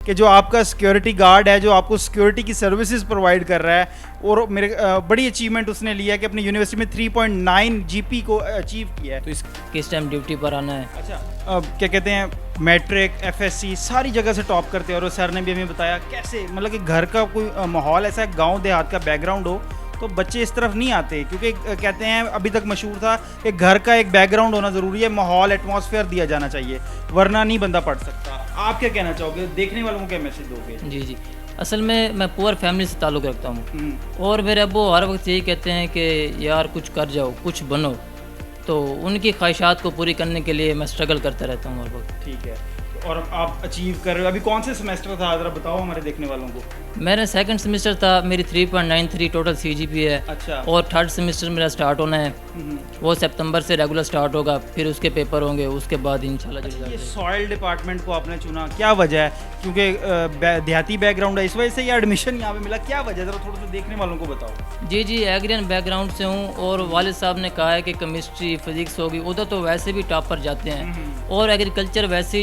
کہ جو آپ کا سیکیورٹی گارڈ ہے جو آپ کو سیکیورٹی کی سروسز پرووائڈ کر رہا ہے اور میرے بڑی اچیومنٹ اس نے لیا کہ اپنی یونیورسٹی میں 3.9 جی پی کو اچیو کیا ہے. تو اس کس ٹائم ڈیوٹی پر آنا ہے. اچھا کیا کہتے ہیں میٹرک ایف ایس سی ساری جگہ سے ٹاپ کرتے ہیں. اور سر نے بھی ہمیں بتایا کیسے مطلب کہ گھر کا کوئی ماحول ایسا ہے گاؤں دیہات کا بیک گراؤنڈ ہو تو بچے اس طرف نہیں آتے, کیونکہ کہتے ہیں ابھی تک مشہور تھا کہ گھر کا ایک بیک گراؤنڈ ہونا ضروری ہے, ماحول ایٹماسفیئر دیا جانا چاہیے ورنہ نہیں بندہ پڑھ سکتا. آپ کیا کہنا چاہو گے, دیکھنے والوں کو کیا میسج دو گے؟ جی جی, اصل میں پور فیملی سے تعلق رکھتا ہوں اور میرے ابو ہر وقت یہی کہتے ہیں کہ یار کچھ کر جاؤ کچھ بنو, تو ان کی خواہشات کو پوری کرنے کے لیے میں اسٹرگل کرتا رہتا ہوں ہر وقت. ٹھیک ہے, اور آپ اچیو کر رہے ہو. ابھی کون سے سیمسٹر تھا ذرا بتاؤ ہمارے دیکھنے والوں کو. میرا سیکنڈ سیمسٹر تھا, میری 3.93 ٹوٹل سی جی پی ہے. اچھا, اور تھرڈ سیمسٹر میرا سٹارٹ ہونا ہے, وہ سپتمبر سے ریگولر سٹارٹ ہوگا, پھر اس کے پیپر ہوں گے, اس کے بعد انشاءاللہ جو یہ سوائل ڈپارٹمنٹ کو آپ نے چنا کیا وجہ ہے؟ کیونکہ دیہاتی بیک گراؤنڈ ہے اس وجہ سے یا ایڈمیشن یہاں پہ ملا, کیا وجہ ہے ذرا تھوڑا سا دیکھنے والوں کو بتاؤ. جی جی, ایگرین بیک گراؤنڈ سے ہوں اور والد صاحب نے کہا ہے کہ کیمسٹری فزکس ہوگی, ادھر تو ویسے بھی ٹاپ پر جاتے ہیں اور ایگریکلچر ویسے